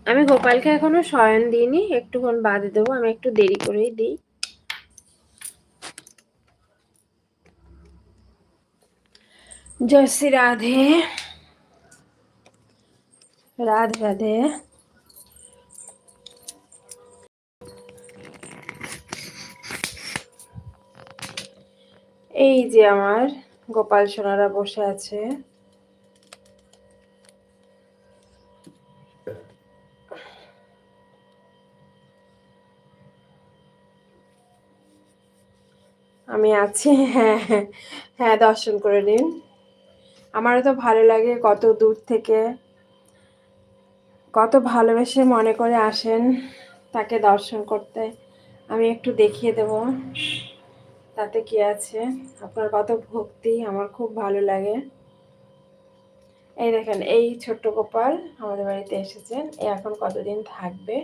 আমি গোপালকে এখনো শয়ন দিইনি, একটুক্ষণ বাদে দেবো। আমি একটু দেরি করেই দিই। জয় শ্রী রাধে, রাধে রাধে। এই যে আমার গোপাল সোনারা বসে আছে। আমি আছি, হ্যাঁ হ্যাঁ হ্যাঁ, দর্শন করে নিন। আমারও তো ভালো লাগে, কত দূর থেকে কত ভালোবেসে মনে করে আসেন তাকে দর্শন করতে। আমি একটু দেখিয়ে দেব, তাতে কি আছে। আপনার কত ভক্তি, আমার খুব ভালো লাগে। এই দেখেন, এই ছোট্ট গোপাল আমাদের বাড়িতে এসেছেন। এ এখন কতদিন থাকবে।